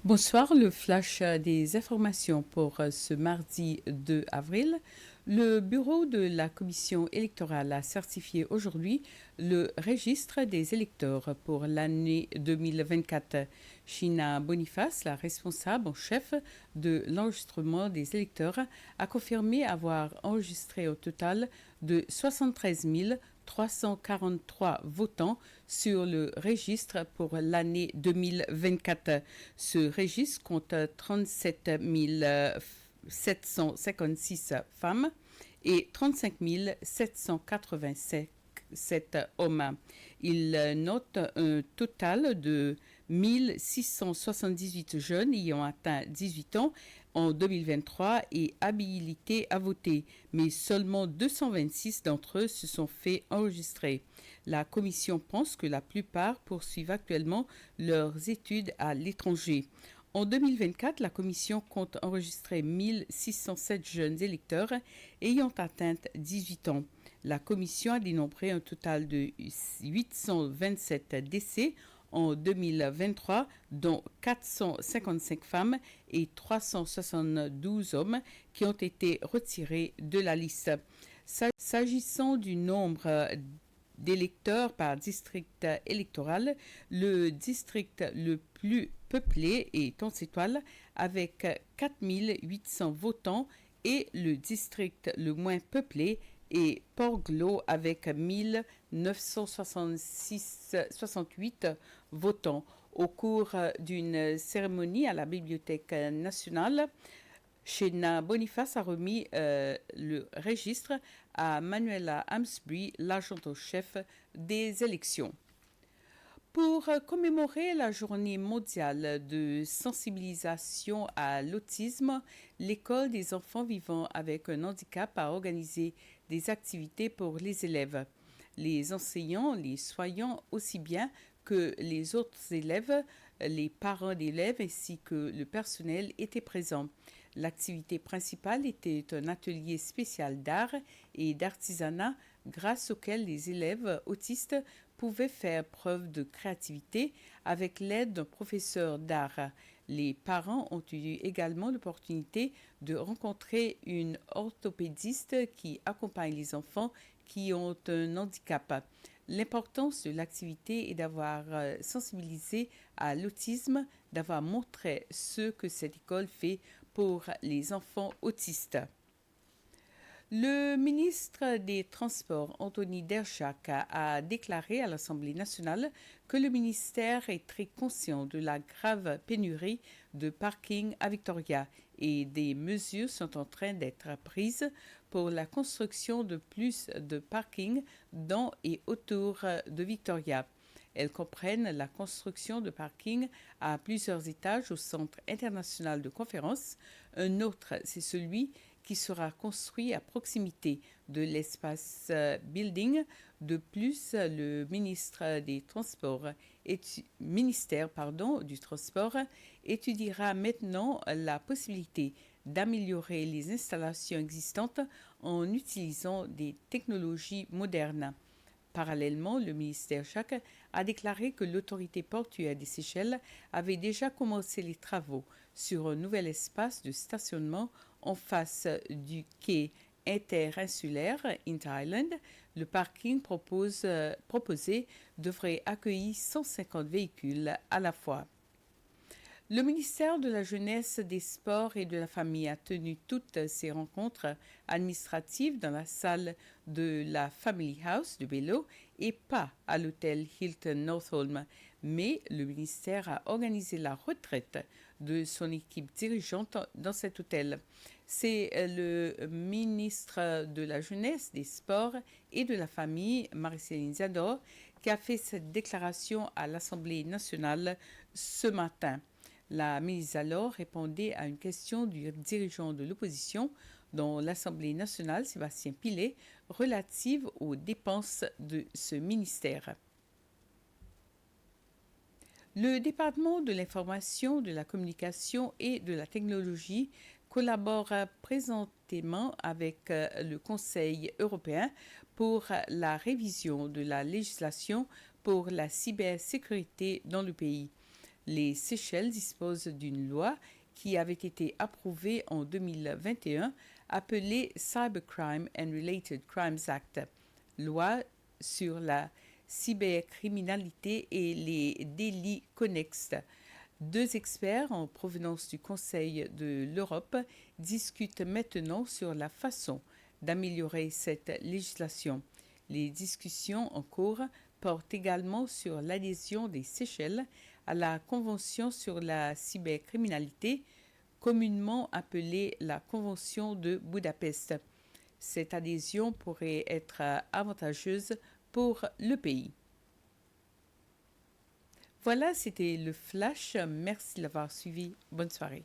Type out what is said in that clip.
Bonsoir, le flash des informations pour ce mardi 2 avril. Le bureau de la commission électorale a certifié aujourd'hui le registre des électeurs pour l'année 2024. China Boniface, la responsable en chef de l'enregistrement des électeurs, a confirmé avoir enregistré au total de 73 343 votants sur le registre pour l'année 2024. Ce registre compte 37 756 femmes et 35 787 hommes. Il note un total de 1678 jeunes ayant atteint 18 ans en 2023 et habilités à voter, mais seulement 226 d'entre eux se sont fait enregistrer. La commission pense que la plupart poursuivent actuellement leurs études à l'étranger. En 2024, la commission compte enregistrer 1607 jeunes électeurs ayant atteint 18 ans. La commission a dénombré un total de 827 décès en 2023, dont 455 femmes et 372 hommes qui ont été retirés de la liste. S'agissant du nombre d'électeurs par district électoral, le district le plus peuplé est Tonsétoile avec 4800 votants et le district le moins peuplé est Port-Glo avec 1968 votants. Au cours d'une cérémonie à la Bibliothèque nationale, China Boniface a remis le registre à Manuela Amsbury, l'agente au chef des élections. Pour commémorer la journée mondiale de sensibilisation à l'autisme, l'école des enfants vivant avec un handicap a organisé des activités pour les élèves. Les enseignants, les soignants aussi bien que les autres élèves, les parents d'élèves ainsi que le personnel étaient présents. L'activité principale était un atelier spécial d'art et d'artisanat grâce auquel les élèves autistes pouvaient faire preuve de créativité avec l'aide d'un professeur d'art. Les parents ont eu également l'opportunité de rencontrer une orthopédiste qui accompagne les enfants qui ont un handicap. L'importance de l'activité est d'avoir sensibilisé à l'autisme, d'avoir montré ce que cette école fait pour les enfants autistes. Le ministre des Transports, Anthony Dershak, a déclaré à l'Assemblée nationale que le ministère est très conscient de la grave pénurie de parking à Victoria et des mesures sont en train d'être prises pour la construction de plus de parkings dans et autour de Victoria. Elles comprennent la construction de parkings à plusieurs étages au Centre international de conférences. Un autre, c'est celui qui sera construit à proximité de l'espace building. De plus, le ministère du Transport étudiera maintenant la possibilité d'améliorer les installations existantes en utilisant des technologies modernes. Parallèlement, le ministère Jacques a déclaré que l'autorité portuaire des Seychelles avait déjà commencé les travaux sur un nouvel espace de stationnement en face du quai interinsulaire Inter-Island. Le parking proposé devrait accueillir 150 véhicules à la fois. Le ministère de la Jeunesse, des Sports et de la Famille a tenu toutes ses rencontres administratives dans la salle de la Family House de Bello et pas à l'hôtel Hilton Northolm. Mais le ministère a organisé la retraite de son équipe dirigeante dans cet hôtel. C'est le ministre de la Jeunesse, des Sports et de la Famille, Marie-Céline Zador, qui a fait cette déclaration à l'Assemblée nationale ce matin. La ministre alors répondait à une question du dirigeant de l'opposition dans l'Assemblée nationale, Sébastien Pillet, relative aux dépenses de ce ministère. Le département de l'information, de la communication et de la technologie collabore présentement avec le Conseil européen pour la révision de la législation pour la cybersécurité dans le pays. Les Seychelles disposent d'une loi qui avait été approuvée en 2021 appelée Cybercrime and Related Crimes Act, loi sur la cybercriminalité et les délits connexes. Deux experts en provenance du Conseil de l'Europe discutent maintenant sur la façon d'améliorer cette législation. Les discussions en cours portent également sur l'adhésion des Seychelles à la Convention sur la cybercriminalité, communément appelée la Convention de Budapest. Cette adhésion pourrait être avantageuse pour le pays. Voilà, c'était le flash. Merci de l'avoir suivi. Bonne soirée.